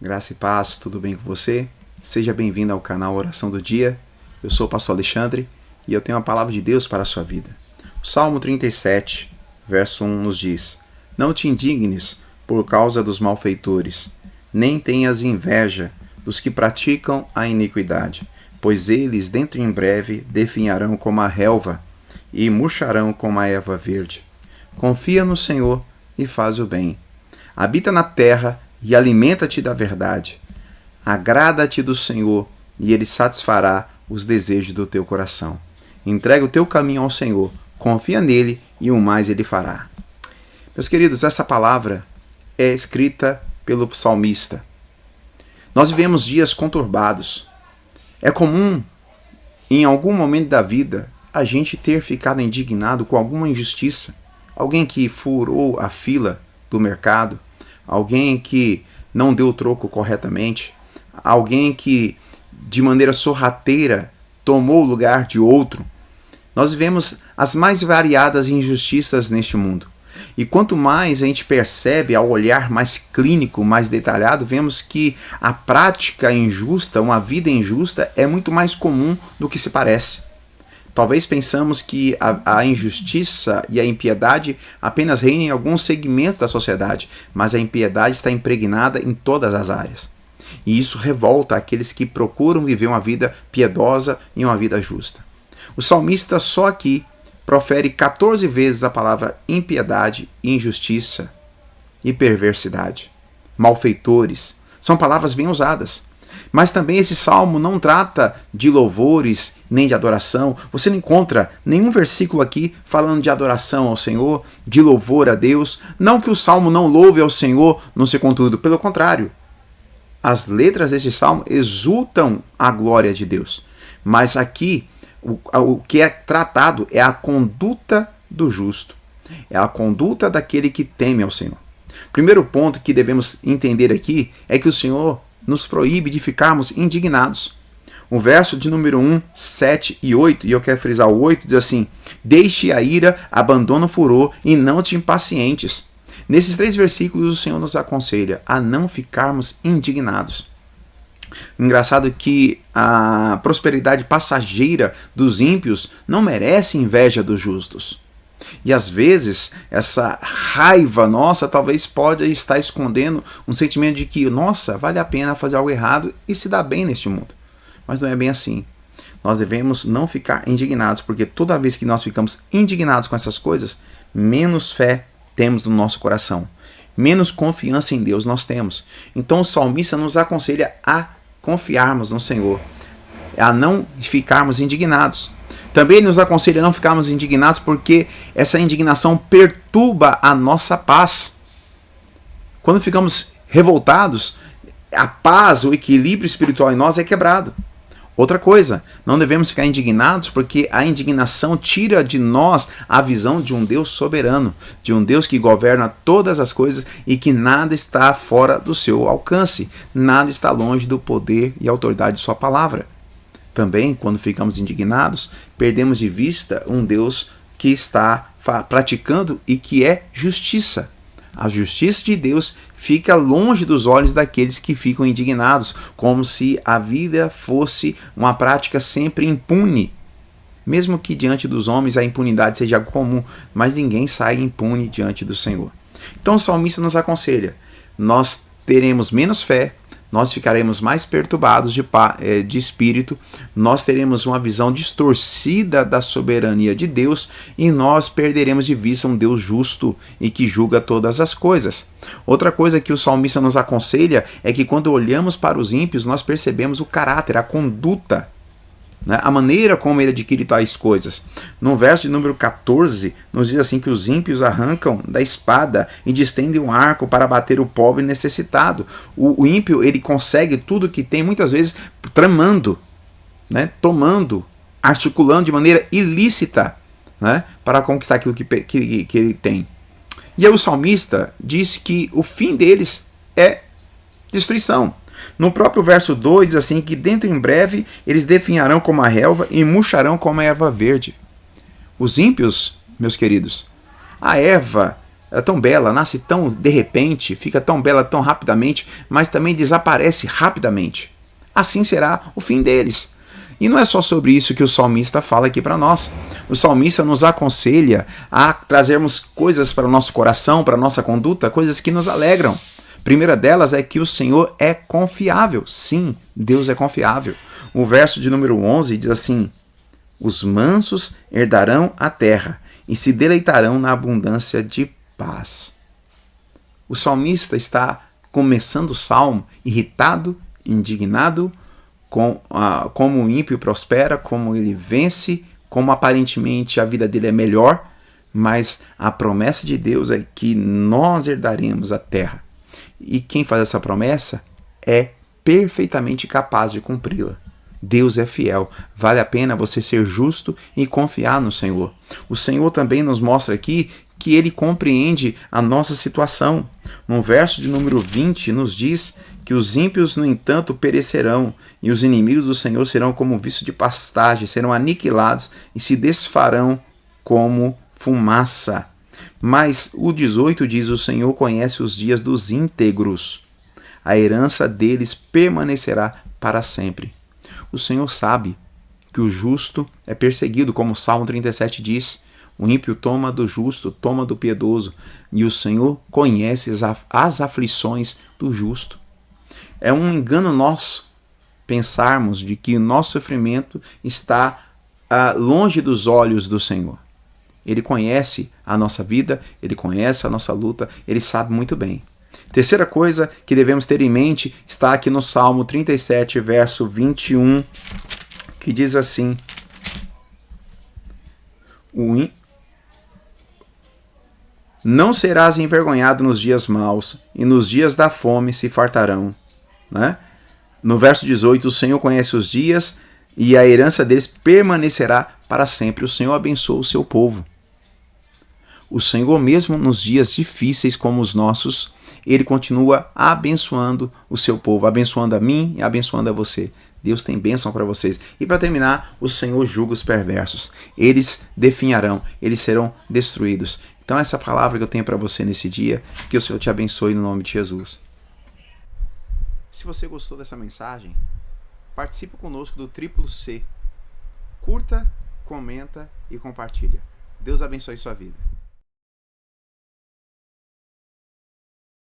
Graça e paz, tudo bem com você? Seja bem-vindo ao canal Oração do Dia. Eu sou o pastor Alexandre e eu tenho uma palavra de Deus para a sua vida. O Salmo 37, verso 1 nos diz: Não te indignes por causa dos malfeitores, nem tenhas inveja dos que praticam a iniquidade, pois eles dentro em breve definharão como a relva e murcharão como a erva verde. Confia no Senhor e faz o bem. Habita na terra e alimenta-te da verdade. Agrada-te do Senhor e Ele satisfará os desejos do teu coração. Entrega o teu caminho ao Senhor, confia nele e o mais Ele fará. Meus queridos, essa palavra é escrita pelo salmista. Nós vivemos dias conturbados. É comum, em algum momento da vida, a gente ter ficado indignado com alguma injustiça. Alguém que furou a fila do mercado, alguém que não deu o troco corretamente, alguém que de maneira sorrateira tomou o lugar de outro. Nós vivemos as mais variadas injustiças neste mundo. E quanto mais a gente percebe ao olhar mais clínico, mais detalhado, vemos que a prática injusta, uma vida injusta, é muito mais comum do que se parece. Talvez pensamos que a injustiça e a impiedade apenas reinam em alguns segmentos da sociedade, mas a impiedade está impregnada em todas as áreas. E isso revolta aqueles que procuram viver uma vida piedosa e uma vida justa. O salmista só aqui profere 14 vezes a palavra impiedade, injustiça e perversidade. Malfeitores. São palavras bem usadas. Mas também esse salmo não trata de louvores nem de adoração. Você não encontra nenhum versículo aqui falando de adoração ao Senhor, de louvor a Deus. Não que o salmo não louve ao Senhor no seu conteúdo, pelo contrário. As letras deste salmo exultam a glória de Deus. Mas aqui o que é tratado é a conduta do justo. É a conduta daquele que teme ao Senhor. Primeiro ponto que devemos entender aqui é que o Senhor nos proíbe de ficarmos indignados. O verso de número 1, 7 e 8, e eu quero frisar o 8, diz assim: Deixe a ira, abandona o furor e não te impacientes. Nesses 3 versículos o Senhor nos aconselha a não ficarmos indignados. Engraçado que a prosperidade passageira dos ímpios não merece inveja dos justos. E às vezes essa raiva nossa talvez pode estar escondendo um sentimento de que, nossa, vale a pena fazer algo errado e se dar bem neste mundo. Mas não é bem assim. Nós devemos não ficar indignados, porque toda vez que nós ficamos indignados com essas coisas, menos fé temos no nosso coração, menos confiança em Deus nós temos. Então o salmista nos aconselha a confiarmos no Senhor, a não ficarmos indignados. Também ele nos aconselha a não ficarmos indignados porque essa indignação perturba a nossa paz. Quando ficamos revoltados, a paz, o equilíbrio espiritual em nós é quebrado. Outra coisa, não devemos ficar indignados porque a indignação tira de nós a visão de um Deus soberano, de um Deus que governa todas as coisas e que nada está fora do seu alcance, nada está longe do poder e autoridade de sua palavra. Também, quando ficamos indignados, perdemos de vista um Deus que está praticando e que é justiça. A justiça de Deus fica longe dos olhos daqueles que ficam indignados, como se a vida fosse uma prática sempre impune. Mesmo que diante dos homens a impunidade seja algo comum, mas ninguém sai impune diante do Senhor. Então o salmista nos aconselha: nós teremos menos fé, nós ficaremos mais perturbados de espírito, nós teremos uma visão distorcida da soberania de Deus e nós perderemos de vista um Deus justo e que julga todas as coisas. Outra coisa que o salmista nos aconselha é que quando olhamos para os ímpios, nós percebemos o caráter, a conduta, a maneira como ele adquire tais coisas. No verso de número 14, nos diz assim que os ímpios arrancam da espada e distendem um arco para bater o pobre necessitado. O ímpio, ele consegue tudo que tem, muitas vezes tramando, tomando, articulando de maneira ilícita, para conquistar aquilo que ele tem. E aí o salmista diz que o fim deles é destruição. No próprio verso 2 diz assim que dentro em breve eles definharão como a relva e murcharão como a erva verde. Os ímpios, meus queridos, a erva Ela é tão bela, nasce tão de repente, fica tão bela tão rapidamente, mas também desaparece rapidamente. Assim será o fim deles. E não é só sobre isso que o salmista fala aqui para nós. O salmista nos aconselha a trazermos coisas para o nosso coração, para a nossa conduta, coisas que nos alegram. A primeira delas é que o Senhor é confiável. Sim, Deus é confiável. O verso de número 11 diz assim: os mansos herdarão a terra e se deleitarão na abundância de paz. O salmista está começando o salmo irritado, indignado, como o ímpio prospera, como ele vence, como aparentemente a vida dele é melhor, mas a promessa de Deus é que nós herdaremos a terra. E quem faz essa promessa é perfeitamente capaz de cumpri-la. Deus é fiel. Vale a pena você ser justo e confiar no Senhor. O Senhor também nos mostra aqui que Ele compreende a nossa situação. No verso de número 20 nos diz que os ímpios, no entanto, perecerão, e os inimigos do Senhor serão como viço de pastagem, serão aniquilados e se desfarão como fumaça. Mas o 18 diz: o Senhor conhece os dias dos íntegros, a herança deles permanecerá para sempre. O Senhor sabe que o justo é perseguido, como o Salmo 37 diz. O ímpio toma do justo, toma do piedoso, e o Senhor conhece as aflições do justo. É um engano nosso pensarmos de que o nosso sofrimento está longe dos olhos do Senhor. Ele conhece a nossa vida, Ele conhece a nossa luta, Ele sabe muito bem. Terceira coisa que devemos ter em mente está aqui no Salmo 37, verso 21, que diz assim: não serás envergonhado nos dias maus, e nos dias da fome se fartarão. Né? No verso 18, o Senhor conhece os dias, e a herança deles permanecerá para sempre. O Senhor abençoa o seu povo. O Senhor, mesmo nos dias difíceis como os nossos, Ele continua abençoando o seu povo, abençoando a mim e abençoando a você. Deus tem bênção para vocês. E para terminar, o Senhor julga os perversos. Eles definharão, eles serão destruídos. Então essa palavra que eu tenho para você nesse dia, que o Senhor te abençoe no nome de Jesus. Se você gostou dessa mensagem, participe conosco do Triplo C. Curta, comenta e compartilha. Deus abençoe sua vida.